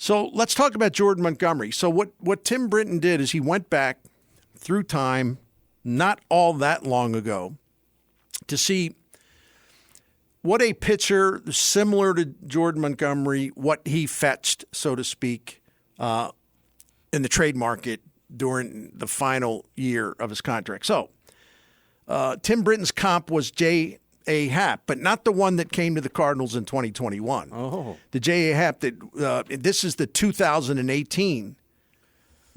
So let's talk about Jordan Montgomery. So what Tim Britton did is he went back through time, not all that long ago, to see what a pitcher similar to Jordan Montgomery, what he fetched, so to speak, in the trade market during the final year of his contract. So Tim Britton's comp was J.A. Happ, but not the one that came to the Cardinals in 2021. Oh. The J.A. Happ this is the 2018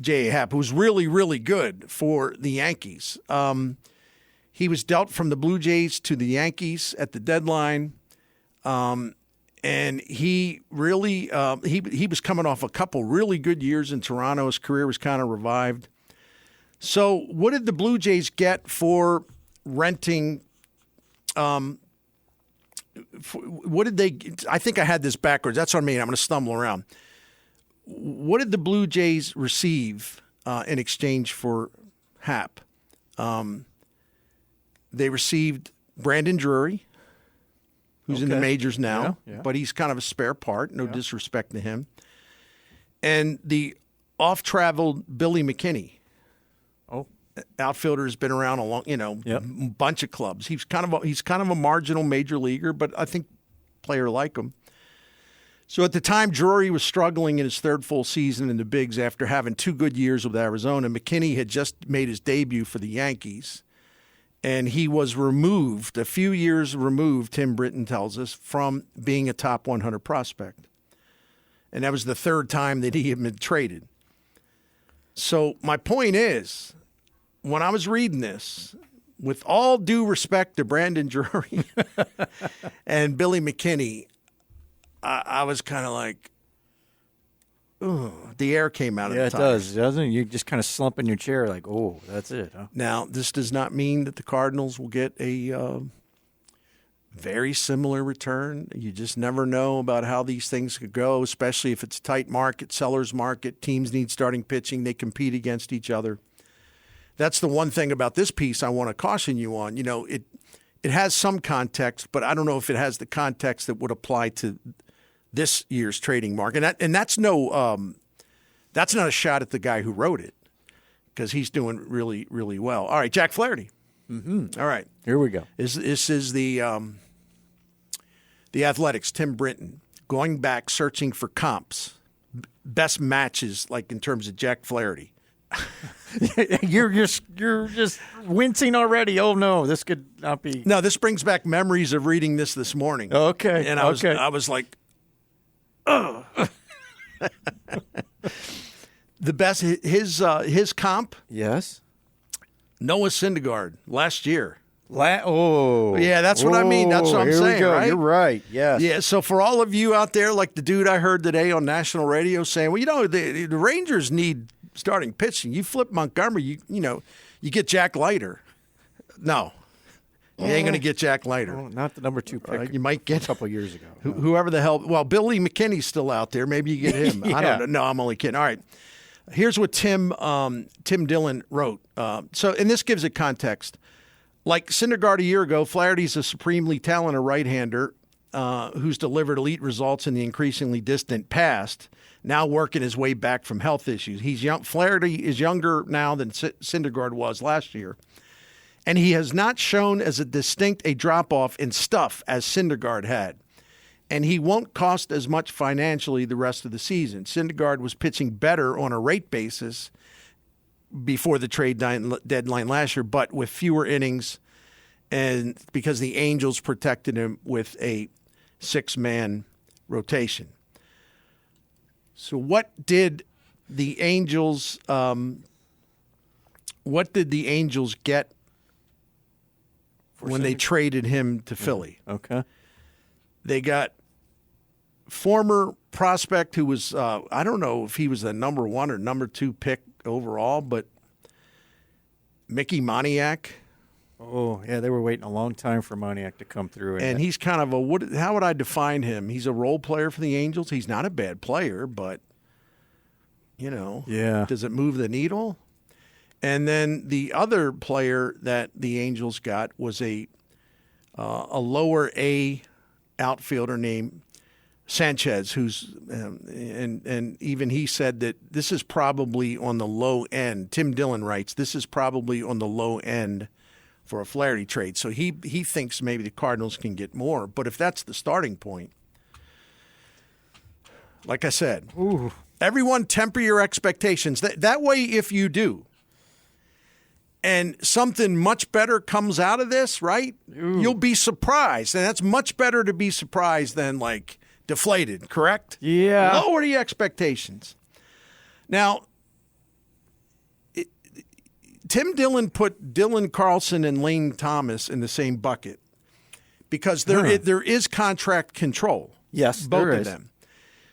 J.A. Happ, who's really, really good for the Yankees. He was dealt from the Blue Jays to the Yankees at the deadline, and he really he was coming off a couple really good years in Toronto. His career was kind of revived. So what did the Blue Jays get for renting? What did they? I think I had this backwards. That's what I mean. I'm going to stumble around. What did the Blue Jays receive in exchange for Happ? They received Brandon Drury, who's in the majors now, but he's kind of a spare part. No disrespect to him. And the off-traveled Billy McKinney. Oh, outfielder has been around a long, bunch of clubs. He's kind of a marginal major leaguer, but I think player like him. So at the time, Drury was struggling in his third full season in the bigs after having 2 good years with Arizona. McKinney had just made his debut for the Yankees. And he was removed, a few years removed, Tim Britton tells us, from being a top 100 prospect. And that was the third time that he had been traded. So my point is, when I was reading this, with all due respect to Brandon Drury and Billy McKinney, I was kind of like, oh, the air came out of the tires. Yeah, it does, doesn't it? You just kind of slump in your chair like, oh, that's it, huh? Now, this does not mean that the Cardinals will get a very similar return. You just never know about how these things could go, especially if it's a tight market, seller's market. Teams need starting pitching. They compete against each other. That's the one thing about this piece I want to caution you on. It has some context, but I don't know if it has the context that would apply to this year's trading market. And that's not a shot at the guy who wrote it, because he's doing really, really well. All right, Jack Flaherty. Mm-hmm. All right. Here we go. This is the Athletics, Tim Britton, going back searching for comps, best matches, like in terms of Jack Flaherty. You're just wincing already. Oh no, this could not be. No, this brings back memories of reading this morning. Okay, and I was like, oh. The best his comp. Yes. Noah Syndergaard last year. Yeah, that's what I mean. That's what I'm saying, right? You're right. Yes. Yeah. So for all of you out there, like the dude I heard today on national radio saying, well, the Rangers need starting pitching. You flip Montgomery, you get Jack Leiter. No, you ain't going to get Jack Leiter. Oh, not the number 2 pick. You might get a couple of years ago. Whoever the hell. Well, Billy McKinney's still out there. Maybe you get him. Yeah. I don't know. No, I'm only kidding. All right. Here's what Tim Dillon wrote. And this gives it context. Like Syndergaard a year ago, Flaherty's a supremely talented right-hander who's delivered elite results in the increasingly distant past, now working his way back from health issues. He's young. Flaherty is younger now than Syndergaard was last year, and he has not shown as distinct a drop-off in stuff as Syndergaard had. And he won't cost as much financially the rest of the season. Syndergaard was pitching better on a rate basis before the trade deadline last year, but with fewer innings, and because the Angels protected him with a 6-man rotation. So what did the Angels get when they traded him to Philly? Okay. They got former prospect who was, I don't know if he was the number 1 or number 2 pick overall, but Mickey Moniak. Oh, yeah, they were waiting a long time for Moniak to come through. And he's kind of how would I define him? He's a role player for the Angels. He's not a bad player, but, does it move the needle? And then the other player that the Angels got was a lower A outfielder named Sanchez, who's and even he said that this is probably on the low end. Tim Dillon writes, this is probably on the low end for a Flaherty trade. So he thinks maybe the Cardinals can get more. But if that's the starting point, like I said, everyone temper your expectations. That way, if you do, and something much better comes out of this, right, you'll be surprised. And that's much better to be surprised than, like, deflated, correct? Yeah. Lower the expectations. Now, Tim Dillon put Dylan Carlson and Lane Thomas in the same bucket because there is contract control. Yes, both there of is. them.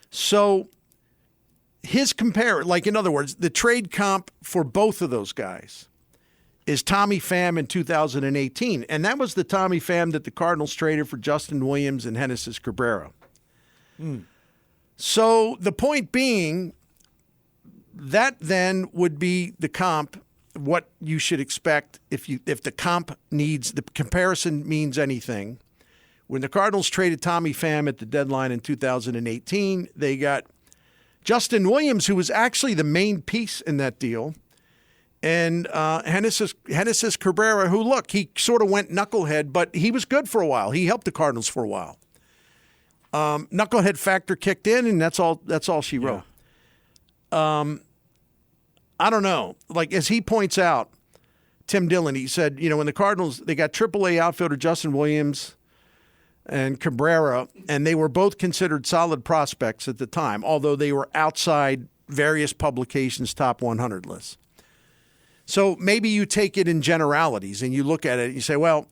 So his like in other words, the trade comp for both of those guys is Tommy Pham in 2018, and that was the Tommy Pham that the Cardinals traded for Justin Williams and Hicks Cabrera. So the point being, that then would be the comp, what you should expect if the comp needs, the comparison means anything. When the Cardinals traded Tommy Pham at the deadline in 2018, they got Justin Williams, who was actually the main piece in that deal, and Hicks Cabrera, who, look, he sort of went knucklehead, but he was good for a while. He helped the Cardinals for a while. Knucklehead factor kicked in, and that's all she wrote. I don't know. Like, as he points out, Tim Dillon, he said, when the Cardinals, they got AAA outfielder Justin Williams and Cabrera, and they were both considered solid prospects at the time, although they were outside various publications' top 100 lists. So maybe you take it in generalities and you look at it and you say, well,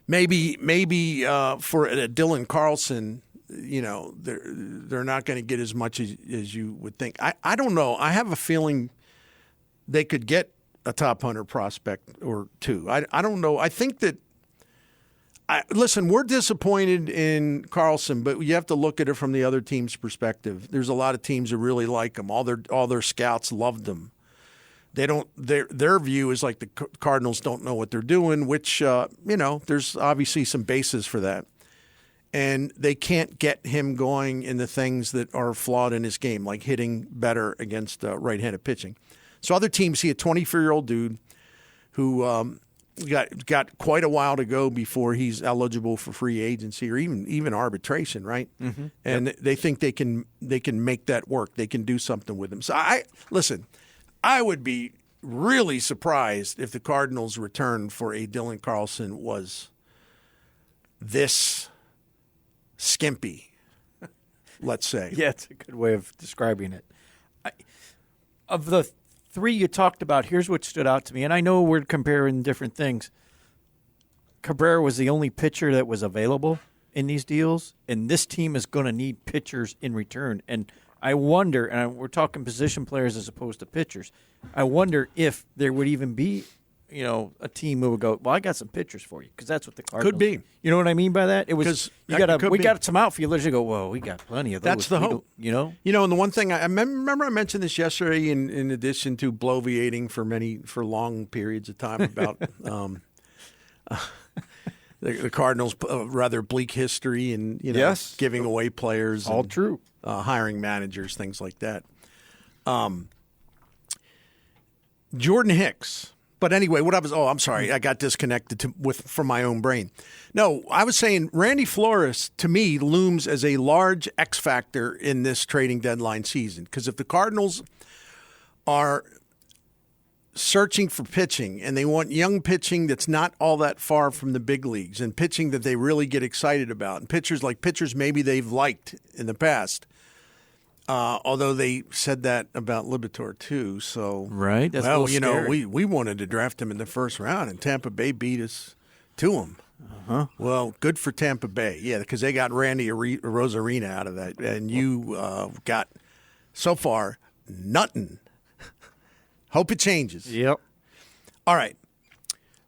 maybe for Dylan Carlson, they're not going to get as much as you would think. I don't know. I have a feeling they could get a top 100 prospect or two. I don't know. I think that listen, we're disappointed in Carlson, but you have to look at it from the other team's perspective. There's a lot of teams that really like him. All their scouts loved him. They don't. Their view is like the Cardinals don't know what they're doing, which there's obviously some basis for that, and they can't get him going in the things that are flawed in his game, like hitting better against right-handed pitching. So other teams see a 24-year-old dude who got quite a while to go before he's eligible for free agency or even arbitration, right? Mm-hmm. And they think they can make that work. They can do something with him. So I would be really surprised if the Cardinals' return for a Dylan Carlson was this skimpy, let's say. Yeah, it's a good way of describing it. Of the three you talked about, here's what stood out to me, and I know we're comparing different things. Cabrera was the only pitcher that was available in these deals, and this team is going to need pitchers in return. And I wonder, and we're talking position players as opposed to pitchers, I wonder if there would even be, a team who would go, well, I got some pitchers for you, because that's what the Cardinals could be. You know what I mean by that? It was we got some outfielders who go, well, we got plenty of those. That's the hope. And the one thing I remember I mentioned this yesterday in addition to bloviating for long periods of time about the Cardinals' rather bleak history and yes, giving away players, all and, true, hiring managers, things like that. Jordan Hicks. But anyway, I'm sorry, I got disconnected from my own brain. No, I was saying Randy Flores, to me, looms as a large X factor in this trading deadline season. Because if the Cardinals are searching for pitching and they want young pitching that's not all that far from the big leagues and pitching that they really get excited about, and pitchers maybe they've liked in the past, although they said that about Libator too. So right, that's we wanted to draft him in the first round, and Tampa Bay beat us to him. Uh-huh. Well, good for Tampa Bay, yeah, because they got Randy Rosarina out of that, and you got so far nothing. Hope it changes. Yep. All right.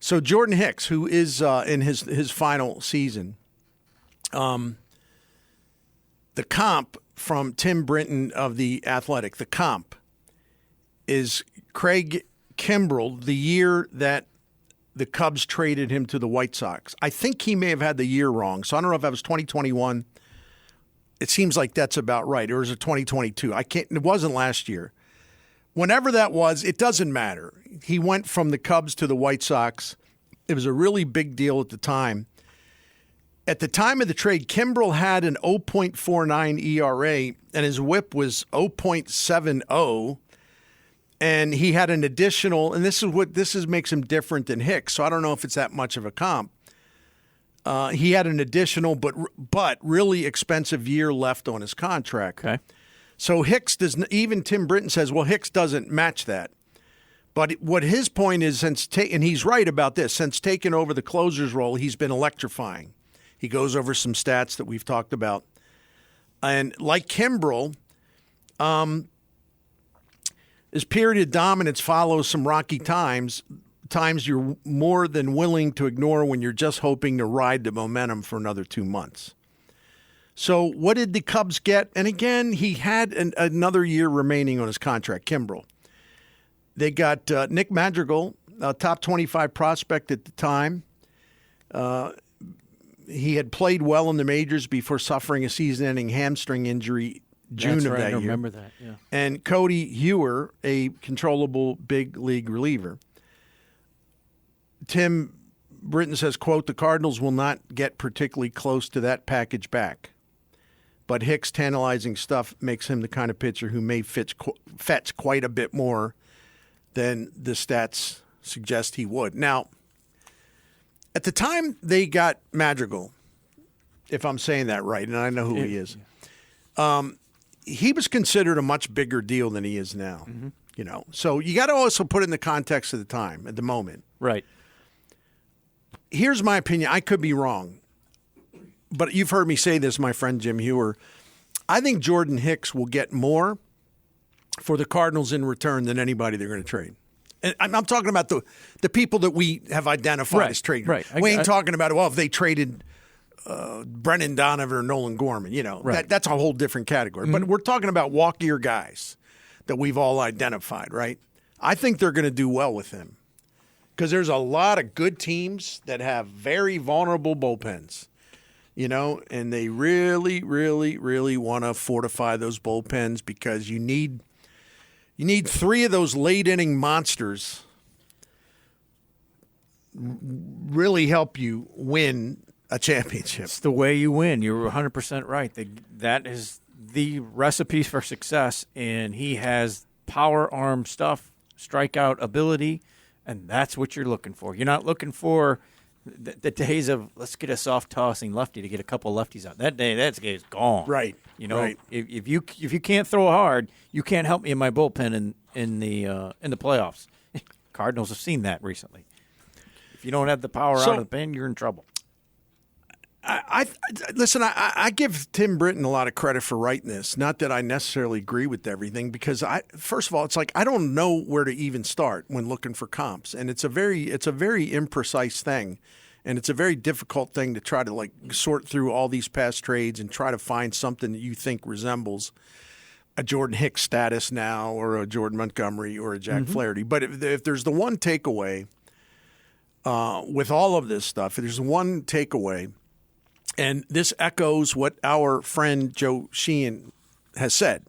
So Jordan Hicks, who is in his final season, the comp from Tim Brinton of The Athletic, the comp is Craig Kimbrell, the year that the Cubs traded him to the White Sox. I think he may have had the year wrong, so I don't know if that was 2021 It seems like that's about right. Or is it 2022? It wasn't last year. Whenever that was, it doesn't matter. He went from the Cubs to the White Sox. It was a really big deal at the time. At the time of the trade, Kimbrel had an 0.49 ERA, and his WHIP was 0.70. And he had an additional, and this makes him different than Hicks. So I don't know if it's that much of a comp. He had an additional, but really expensive year left on his contract. Okay. So Hicks even Tim Britton says, well, Hicks doesn't match that. But what his point is, and he's right about this, since taking over the closer's role, he's been electrifying. He goes over some stats that we've talked about. And like Kimbrel, his period of dominance follows some rocky times you're more than willing to ignore when you're just hoping to ride the momentum for another 2 months. So what did the Cubs get? And again, he had another year remaining on his contract, Kimbrel. They got Nick Madrigal, a top 25 prospect at the time. He had played well in the majors before suffering a season-ending hamstring injury June of that year. I remember that, yeah. And Cody Heuer, a controllable big league reliever. Tim Britton says, quote, the Cardinals will not get particularly close to that package back. But Hicks' tantalizing stuff makes him the kind of pitcher who may fetch quite a bit more than the stats suggest he would. Now, at the time they got Madrigal, if I'm saying that right, and I know who he is, he was considered a much bigger deal than he is now. Mm-hmm. You know, so you got to also put it in the context of the time, at the moment. Right. Here's my opinion. I could be wrong. But you've heard me say this, my friend Jim Heuer. I think Jordan Hicks will get more for the Cardinals in return than anybody they're going to trade. And I'm talking about the people that we have identified as trading. Right. We ain't talking about, well, if they traded Brennan Donovan or Nolan Gorman. You know, that's a whole different category. Mm-hmm. But we're talking about walkier guys that we've all identified, right? I think they're going to do well with him because there's a lot of good teams that have very vulnerable bullpens. You know, and they really, really, really want to fortify those bullpens because you need 3 of those late inning monsters really help you win a championship. It's the way you win. You're 100% right. That is the recipe for success, and he has power arm stuff, strikeout ability, and that's what you're looking for. You're not looking for the days of let's get a soft tossing lefty to get a couple lefties out. That day is gone. Right. You know, right. if you can't throw hard, you can't help me in my bullpen in the playoffs. Cardinals have seen that recently. If you don't have the power out of the pen, you're in trouble. Listen, I give Tim Britton a lot of credit for writing this. Not that I necessarily agree with everything, because first of all, it's like I don't know where to even start when looking for comps, and it's a very imprecise thing, and it's a very difficult thing to try to like sort through all these past trades and try to find something that you think resembles a Jordan Hicks status now, or a Jordan Montgomery, or a Jack Flaherty. But if there's the one takeaway with all of this stuff, if there's one takeaway. And this echoes what our friend Joe Sheehan has said.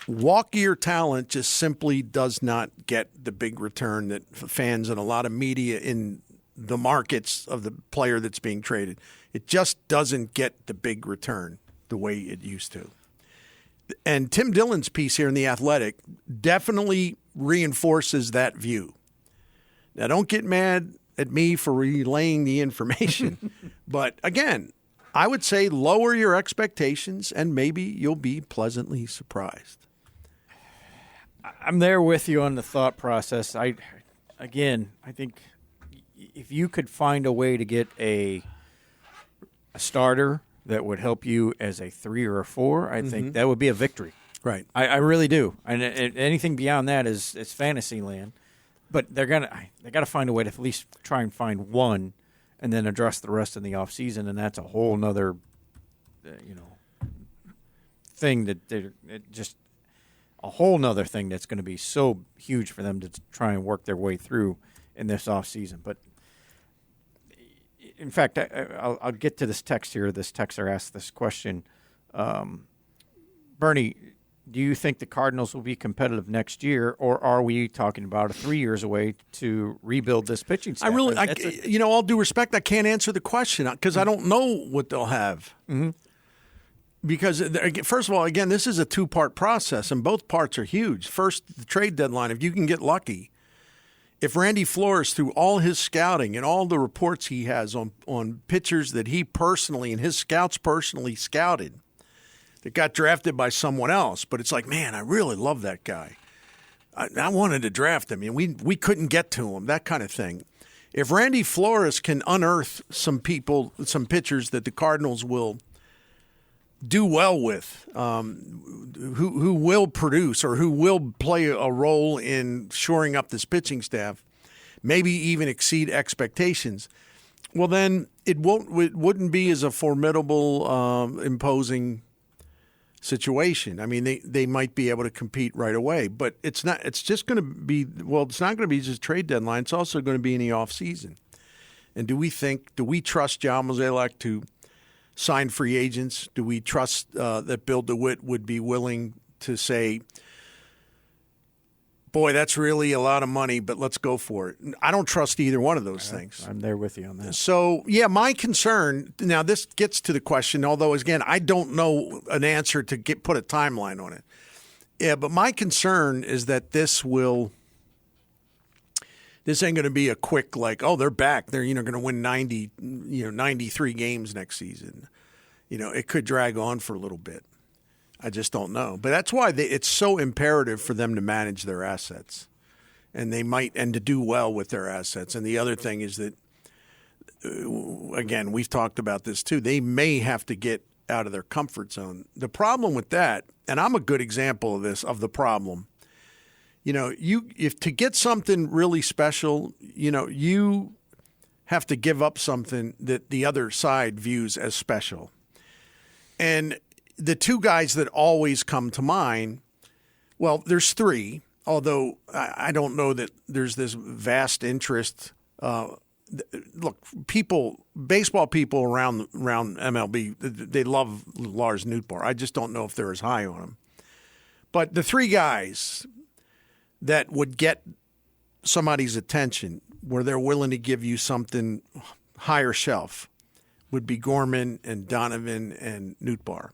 Walkier talent just simply does not get the big return that fans and a lot of media in the markets of the player that's being traded. It just doesn't get the big return the way it used to. And Tim Dillon's piece here in The Athletic definitely reinforces that view. Now, don't get mad at me for relaying the information. But again, I would say lower your expectations and maybe you'll be pleasantly surprised. I'm there with you on the thought process. I think if you could find a way to get a starter that would help you as a 3 or a 4, I think that would be a victory. Right. I really do. And anything beyond that is fantasy land. But they got to find a way to at least try and find one, and then address the rest in the off season, and that's a whole nother, thing just a whole nother thing that's going to be so huge for them to try and work their way through in this off season. But in fact, I'll get to this text here. This texter asked this question: Bernie, do you think the Cardinals will be competitive next year, or are we talking about 3 years away to rebuild this pitching staff? All due respect, I can't answer the question because I don't know what they'll have. Mm-hmm. Because, first of all, again, this is a two-part process, and both parts are huge. First, the trade deadline, if you can get lucky. If Randy Flores, through all his scouting and all the reports he has on pitchers that he personally and his scouts personally scouted that got drafted by someone else, but it's like, man, I really love that guy. I wanted to draft him, and we couldn't get to him, that kind of thing. If Randy Flores can unearth some pitchers that the Cardinals will do well with, who will produce or who will play a role in shoring up this pitching staff, maybe even exceed expectations, well, then it wouldn't be as a formidable, imposing situation. I mean, they might be able to compete right away, but it's not. It's just going to be it's not going to be just trade deadline. It's also going to be in the off season. And do we trust John Mozeliak to sign free agents? Do we trust that Bill DeWitt would be willing to say, boy, that's really a lot of money, but let's go for it? I don't trust either one of those things. I'm there with you on that. So, yeah, my concern, now this gets to the question, although, again, I don't know an answer to put a timeline on it. Yeah, but my concern is that this ain't going to be a quick, like, oh, they're back. They're, going to win 93 games next season. It could drag on for a little bit. I just don't know. But that's why it's so imperative for them to manage their assets. And to do well with their assets. And the other thing is that, again, we've talked about this too, they may have to get out of their comfort zone. The problem with that, and I'm a good example of this, of the problem, if to get something really special, you have to give up something that the other side views as special. And the two guys that always come to mind, well, there's three, although I don't know that there's this vast interest. Look, baseball people around MLB, they love Lars Nootbaar. I just don't know if they're as high on him. But the three guys that would get somebody's attention where they're willing to give you something higher shelf would be Gorman and Donovan and Nootbaar.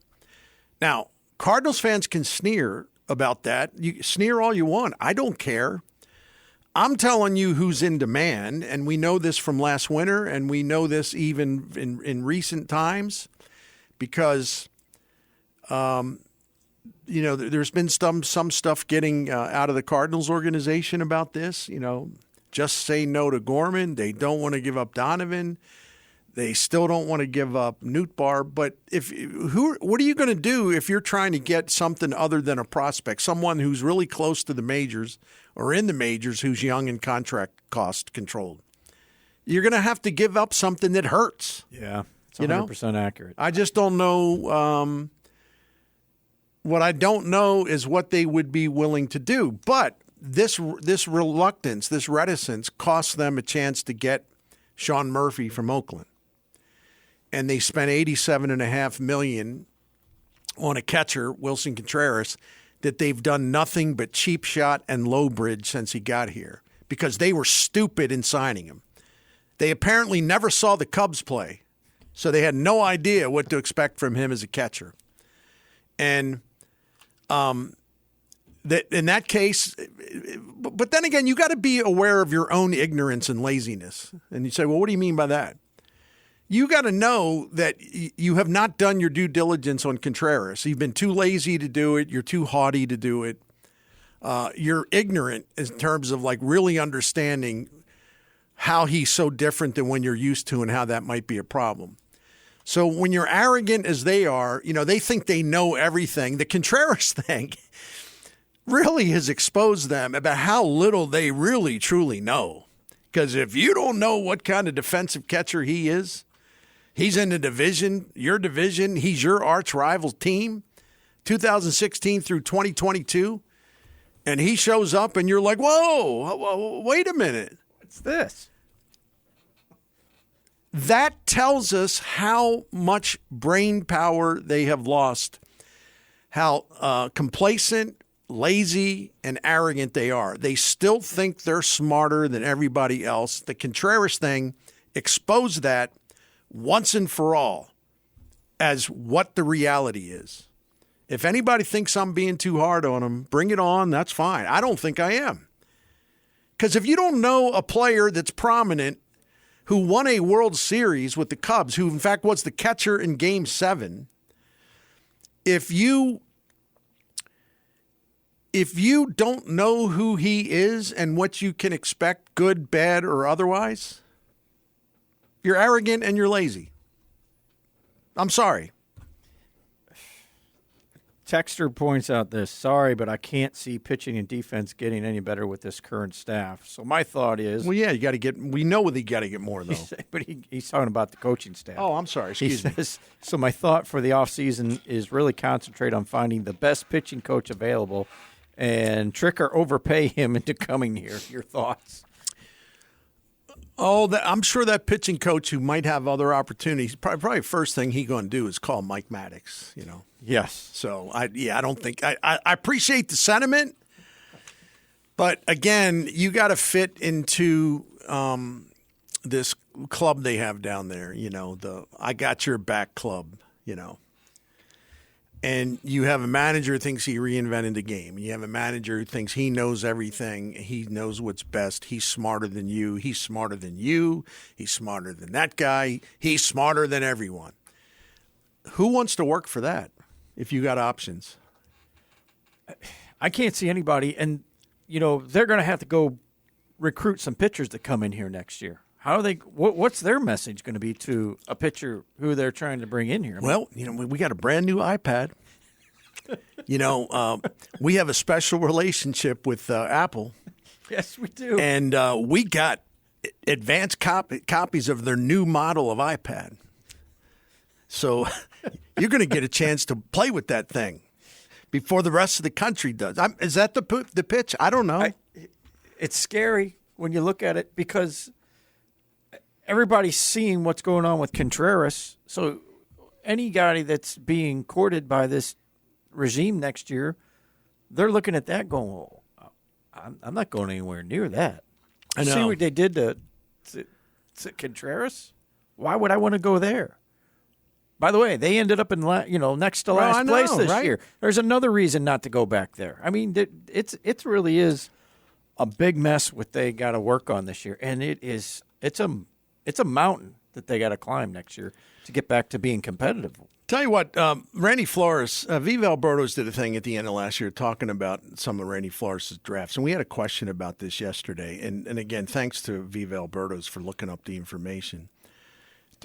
Now, Cardinals fans can sneer about that. You sneer all you want. I don't care. I'm telling you who's in demand, and we know this from last winter, and we know this even in recent times because there's been some stuff getting out of the Cardinals organization about this. Just say no to Gorman. They don't want to give up Donovan. They still don't want to give up Nootbaar. But what are you going to do if you're trying to get something other than a prospect, someone who's really close to the majors or in the majors who's young and contract cost controlled? You're going to have to give up something that hurts. Yeah, it's 100% accurate. I just don't know. What I don't know is what they would be willing to do. But this reluctance, this reticence cost them a chance to get Sean Murphy from Oakland. And they spent $87.5 million on a catcher, Wilson Contreras, that they've done nothing but cheap shot and low bridge since he got here because they were stupid in signing him. They apparently never saw the Cubs play, so they had no idea what to expect from him as a catcher. And that in that case, but then again, you got to be aware of your own ignorance and laziness. And you say, well, what do you mean by that? You got to know that you have not done your due diligence on Contreras. You've been too lazy to do it. You're too haughty to do it. You're ignorant in terms of like really understanding how he's so different than when you're used to and how that might be a problem. So when you're arrogant as they are, they think they know everything. The Contreras thing really has exposed them about how little they really truly know. Because if you don't know what kind of defensive catcher he is, he's in the division, your division, he's your arch rival team, 2016 through 2022, and he shows up and you're like, whoa, wait a minute. What's this? That tells us how much brain power they have lost, how complacent, lazy, and arrogant they are. They still think they're smarter than everybody else. The Contreras thing exposed that once and for all as what the reality is. If anybody thinks I'm being too hard on them, bring it on. That's fine. I don't think I am. Because if you don't know a player that's prominent who won a World Series with the Cubs, who in fact was the catcher in Game 7, if you don't know who he is and what you can expect, good, bad, or otherwise, you're arrogant and you're lazy. I'm sorry. Texter points out this, sorry, but I can't see pitching and defense getting any better with this current staff. So my thought is... Well, yeah, we know that you got to get more, though. But he's talking about the coaching staff. Oh, I'm sorry. Excuse me. So my thought for the offseason is really concentrate on finding the best pitching coach available and trick or overpay him into coming here. Your thoughts? Oh, I'm sure that pitching coach who might have other opportunities, probably first thing he's going to do is call Mike Maddox, Yes. So, I don't think – I appreciate the sentiment, but, again, you got to fit into this club they have down there, the I got your back club, And you have a manager who thinks he reinvented the game. You have a manager who thinks he knows everything. He knows what's best. He's smarter than you. He's smarter than you. He's smarter than that guy. He's smarter than everyone. Who wants to work for that if you got options? I can't see anybody. And, they're going to have to go recruit some pitchers to come in here next year. How are they? What's their message going to be to a pitcher who they're trying to bring in here? Well, we got a brand new iPad. We have a special relationship with Apple. Yes, we do. And we got advanced copies of their new model of iPad. So you're going to get a chance to play with that thing before the rest of the country does. Is that the pitch? I don't know. It's scary when you look at it because everybody's seeing what's going on with Contreras. So any guy that's being courted by this regime next year, they're looking at that going, well, I'm not going anywhere near that. I know. See what they did to Contreras? Why would I want to go there? By the way, they ended up in next to last place this year. There's another reason not to go back there. I mean, it really is a big mess what they got to work on this year, and it's a mountain that they got to climb next year to get back to being competitive. Tell you what, Randy Flores, Viva Alberto's did a thing at the end of last year talking about some of Randy Flores' drafts, and we had a question about this yesterday. And again, thanks to Viva Alberto's for looking up the information.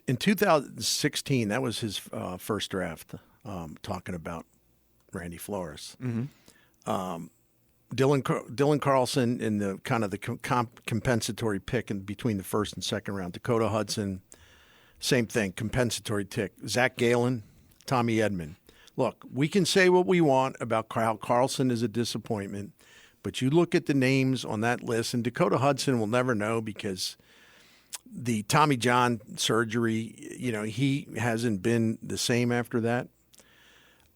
In 2016, that was his first draft, talking about Randy Flores. Mm-hmm. Dylan Carlson in the kind of the compensatory pick in between the first and second round. Dakota Hudson, same thing, compensatory pick. Zach Gallen, Tommy Edman. Look, we can say what we want about how Carlson is a disappointment, but you look at the names on that list, and Dakota Hudson will never know because the Tommy John surgery, he hasn't been the same after that.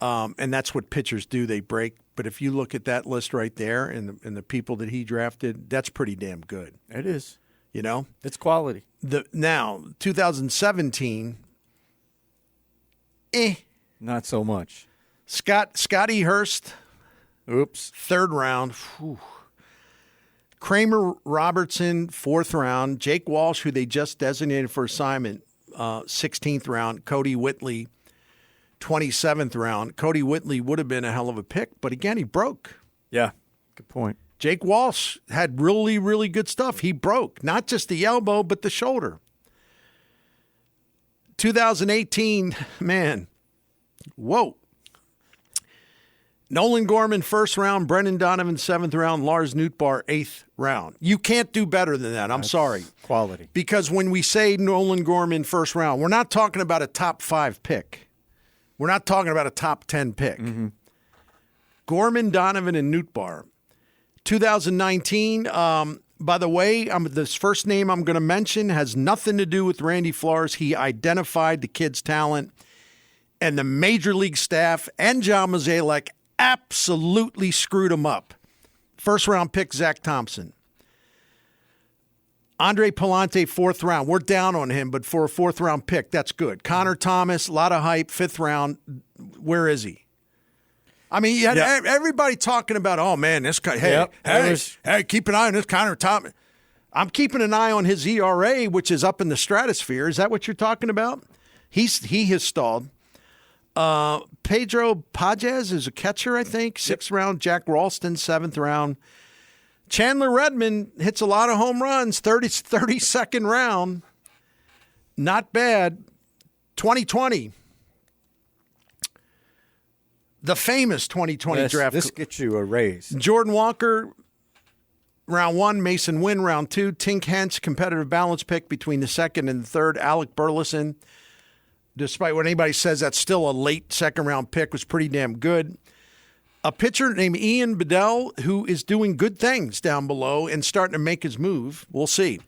And that's what pitchers do. They break. But if you look at that list right there and the people that he drafted, that's pretty damn good. It is. It's quality. Now, 2017, not so much. Scotty Hurst, oops, third round. Whew. Kramer Robertson, fourth round. Jake Walsh, who they just designated for assignment, 16th round. Cody Whitley, 27th round. Cody Whitley would have been a hell of a pick, but again, he broke. Yeah, good point. Jake Walsh had really, really good stuff. He broke, not just the elbow, but the shoulder. 2018, man, whoa. Nolan Gorman, first round. Brendan Donovan, 7th round. Lars Nootbaar, 8th round. You can't do better than that. I'm sorry. Quality. Because when we say Nolan Gorman, first round, we're not talking about a top 5 pick. We're not talking about a top 10 pick. Mm-hmm. Gorman, Donovan, and Nootbaar. 2019, by the way, this first name I'm going to mention has nothing to do with Randy Flores. He identified the kid's talent, and the major league staff and John Mozeliak absolutely screwed him up. First round pick, Zach Thompson. Andre Palante, 4th round. We're down on him, but for a 4th round pick, that's good. Connor Thomas, a lot of hype, 5th round. Where is he? I mean, you had everybody talking about, oh, man, this guy, hey, keep an eye on this Connor Thomas. I'm keeping an eye on his ERA, which is up in the stratosphere. Is that what you're talking about? He has stalled. Pedro Pages is a catcher, I think. 6th round. Jack Ralston, 7th round. Chandler Redmond hits a lot of home runs, 32nd round. Not bad. 2020. The famous 2020 draft. This gets you a raise. Jordan Walker, round 1. Mason Wynn, round 2. Tink Hence, competitive balance pick between the 2nd and the 3rd. Alec Burleson, despite what anybody says, that's still a late 2nd round pick, was pretty damn good. A pitcher named Ian Bedell, who is doing good things down below and starting to make his move. We'll see.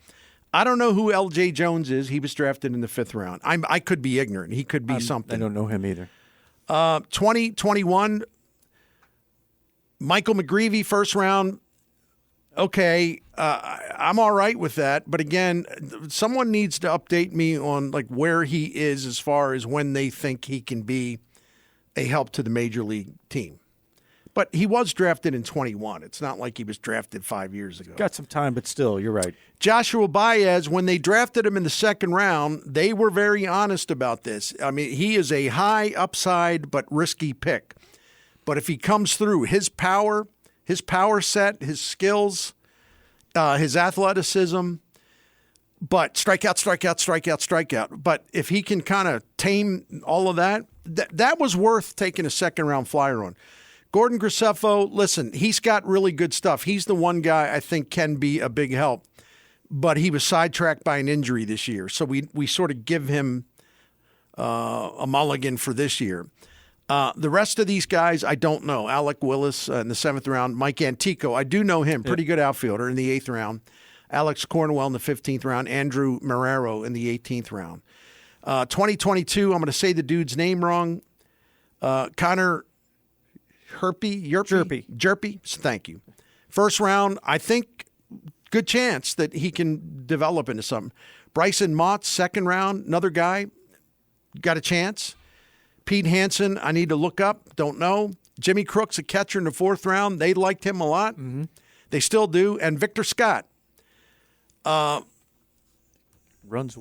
I don't know who L.J. Jones is. He was drafted in the 5th round. I could be ignorant. He could be something. I don't know him either. 2021, Michael McGreevy, 1st round. Okay, I'm all right with that. But again, someone needs to update me on like where he is as far as when they think he can be a help to the major league team. But he was drafted in 21. It's not like he was drafted 5 years ago. Got some time, but still, you're right. Joshua Baez, when they drafted him in the 2nd round, they were very honest about this. I mean, he is a high upside but risky pick. But if he comes through, his power set, his skills, his athleticism, but strikeout. But if he can kind of tame all of that, that was worth taking a 2nd round flyer on. Gordon Graceffo, listen, he's got really good stuff. He's the one guy I think can be a big help, but he was sidetracked by an injury this year. So we sort of give him a mulligan for this year. The rest of these guys, I don't know. Alec Willis in the 7th round. Mike Antico, I do know him. Pretty good outfielder in the 8th round. Alex Cornwell in the 15th round. Andrew Marrero in the 18th round. 2022, I'm going to say the dude's name wrong. Connor Jerpy. Thank you. 1st round, I think good chance that he can develop into something. Bryson Mott, 2nd round, another guy, got a chance. Pete Hansen, I need to look up, don't know. Jimmy Crooks, a catcher in the 4th round. They liked him a lot. Mm-hmm. They still do. And Victor Scott. Runs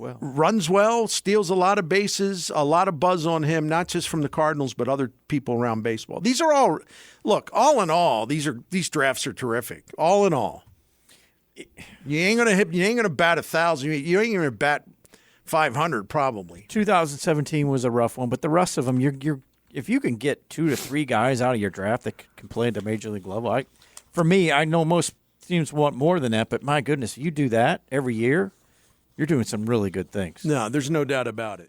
well, steals a lot of bases, a lot of buzz on him, not just from the Cardinals, but other people around baseball. These are all, look, all in all, these drafts are terrific. All in all. You ain't gonna bat 1,000. You ain't gonna bat 500 probably. 2017 was a rough one, but the rest of them, you're if you can get 2 to 3 guys out of your draft that can play at the major league level, for me, I know most teams want more than that, but my goodness, you do that every year, you're doing some really good things. No, there's no doubt about it.